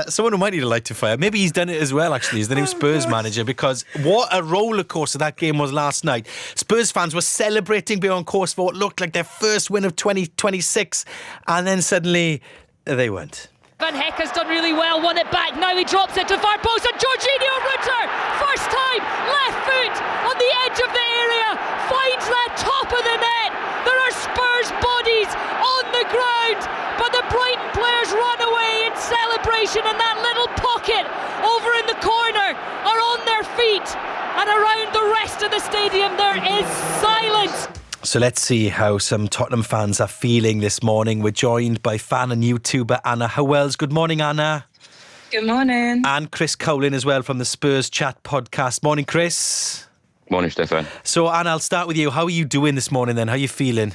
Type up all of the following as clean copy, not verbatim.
Someone who might need a light to fire. Maybe he's done it as well, actually, as the new Spurs manager, because what a roller coaster that game was last night. Spurs fans were celebrating beyond course for what looked like their first win of 2026, and then suddenly they weren't. Van Heck has done really well, won it back, now he drops it to far post, and Jorginho Rutter, first time, left foot on the edge of the area, finds that top of the net. There are Spurs bodies on the ground, but the Brighton players run away in celebration, and that little pocket over in the corner are on their feet, and around the rest of the stadium there is silence. So let's see how some Tottenham fans are feeling this morning. We're joined by fan and YouTuber Anna Howells. Good morning, Anna. Good morning. And Chris Cowlin as well from the Spurs Chat Podcast. Morning, Chris. Morning, Stefan. So, Anna, I'll start with you. How are you doing this morning then? How are you feeling?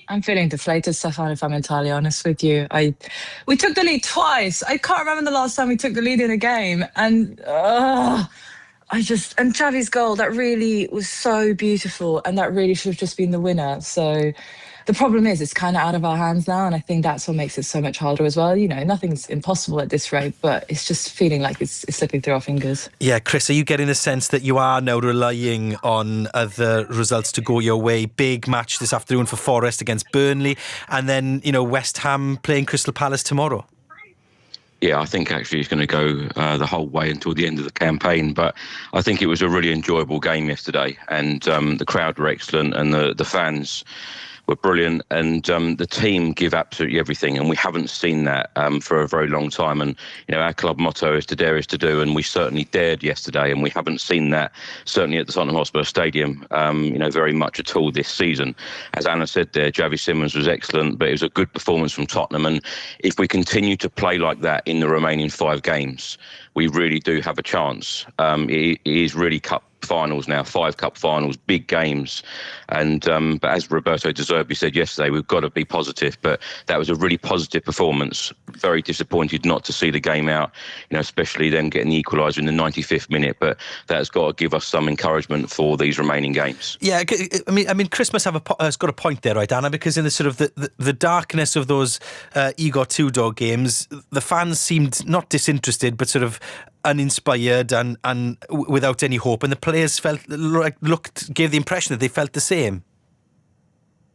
I'm feeling deflated, Stefan, if I'm entirely honest with you. We took the lead twice. I can't remember the last time we took the lead in a game. And and Xavi's goal, that really was so beautiful, and that really should have just been the winner. So the problem is it's kind of out of our hands now, and I think that's what makes it so much harder as well. You know, nothing's impossible at this rate, but it's just feeling like it's slipping through our fingers. Yeah, Chris, are you getting the sense that you are now relying on other results to go your way? Big match this afternoon for Forest against Burnley, and then, you know, West Ham playing Crystal Palace tomorrow. Yeah, I think actually it's going to go the whole way until the end of the campaign. But I think it was a really enjoyable game yesterday, and the crowd were excellent, and the fans were brilliant, and the team give absolutely everything, and we haven't seen that for a very long time. And you know, our club motto is to dare is to do, and we certainly dared yesterday, and we haven't seen that certainly at the Tottenham Hotspur Stadium, very much at all this season. As Anna said there, Xavi Simons was excellent, but it was a good performance from Tottenham, and if we continue to play like that in the remaining 5 games, we really do have a chance. It is really cup finals now, 5 cup finals, big games, and but as Roberto De Zerbi said yesterday, we've got to be positive. But that was a really positive performance. Very disappointed not to see the game out, you know, especially them getting the equaliser in the 95th minute. But that's got to give us some encouragement for these remaining games. Yeah, I mean, Chris must have has got a point there, right, Anna? Because in the sort of the darkness of those Igor Tudor games, the fans seemed not disinterested, but sort of uninspired and without any hope, and the players gave the impression that they felt the same.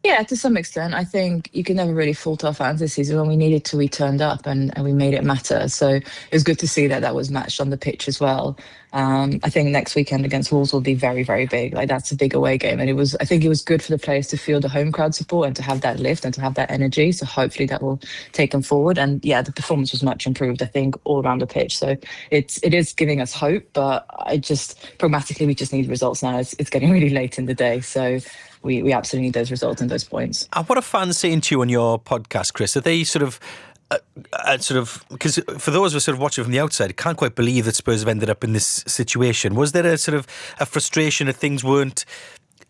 Yeah, to some extent. I think you can never really fault our fans this season. When we needed to, we turned up and we made it matter. So it was good to see that was matched on the pitch as well. I think next weekend against Wolves will be very, very big. Like, that's a big away game. And I think it was good for the players to feel the home crowd support and to have that lift and to have that energy. So hopefully that will take them forward. And yeah, the performance was much improved, I think, all around the pitch. So it is giving us hope, but pragmatically, we just need results now. It's getting really late in the day. So we absolutely need those results and those points. And what are fans saying to you on your podcast, Chris? Are they because for those who are sort of watching from the outside, can't quite believe that Spurs have ended up in this situation. Was there a sort of a frustration that things weren't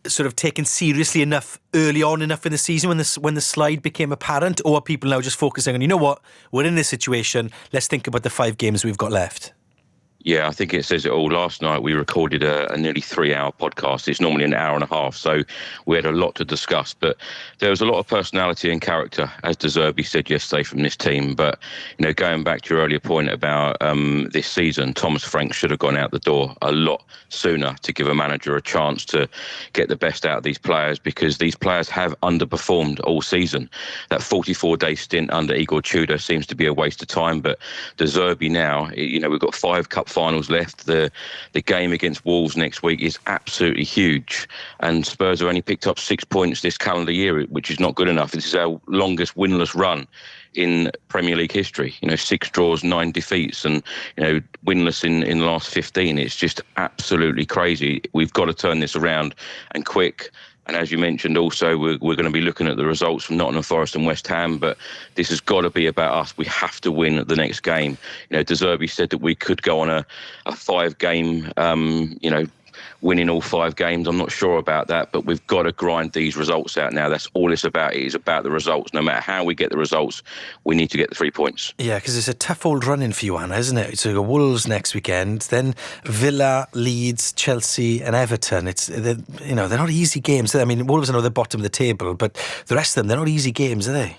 sort of taken seriously enough early on enough in the season when the slide became apparent, or are people now just focusing on, you know what, we're in this situation, let's think about the 5 games we've got left? Yeah, I think it says it all. Last night we recorded a nearly 3-hour podcast. It's normally an hour and a half, so we had a lot to discuss. But there was a lot of personality and character, as De Zerbi said yesterday, from this team. But, you know, going back to your earlier point about this season, Thomas Frank should have gone out the door a lot sooner to give a manager a chance to get the best out of these players, because these players have underperformed all season. That 44-day stint under Igor Tudor seems to be a waste of time. But De Zerbi now, you know, we've got 5 cup finals left. The game against Wolves next week is absolutely huge, and Spurs have only picked up 6 points this calendar year, which is not good enough. This is our longest winless run in Premier League history. You know, 6 draws, 9 defeats, and, you know, winless in the last 15. It's just absolutely crazy. We've got to turn this around, and quick. And as you mentioned, also, we're going to be looking at the results from Nottingham Forest and West Ham, but this has got to be about us. We have to win the next game. You know, De Zerbi said that we could go on a 5-game, winning all 5 games. I'm not sure about that, but we've got to grind these results out now. That's all it's about. It is about the results. No matter how we get the results, we need to get the 3 points. Yeah, because it's a tough old run-in for you, Anna, isn't it? So you've got Wolves next weekend, then Villa, Leeds, Chelsea and Everton. They're not easy games. I mean, Wolves, I know they're bottom of the table, but the rest of them, they're not easy games, are they?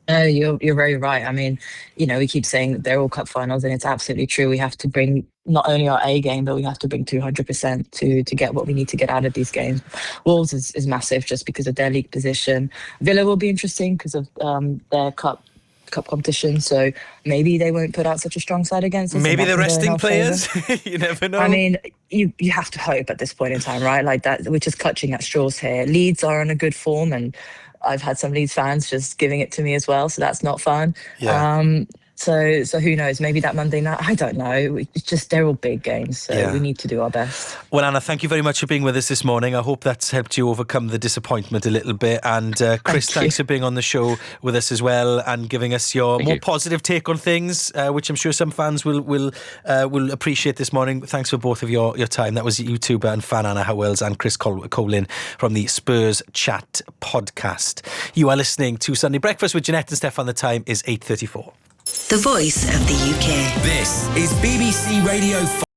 No, you're very right. I mean, we keep saying that they're all cup finals, and it's absolutely true. We have to bring not only our A game, but we have to bring 200% to get what we need to get out of these games. Wolves is massive just because of their league position. Villa will be interesting because of their cup competition. So maybe they won't put out such a strong side against us. Maybe they're resting players. You never know. I mean, you have to hope at this point in time, right? Like that, we're just clutching at straws here. Leeds are on a good form, and I've had some Leeds fans just giving it to me as well, so that's not fun. Yeah. So who knows? Maybe that Monday night. I don't know. It's just they're all big games, so we need to do our best. Well, Anna, thank you very much for being with us this morning. I hope that's helped you overcome the disappointment a little bit. And Chris, thanks for being on the show with us as well and giving us your more positive take on things, which I'm sure some fans will appreciate this morning. Thanks for both of your time. That was YouTuber and fan Anna Howells and Chris Cowlin from the Spurs Chat Podcast. You are listening to Sunday Breakfast with Jeanette and Stefan. The time is 8:34. The voice of the UK. This is BBC Radio 5.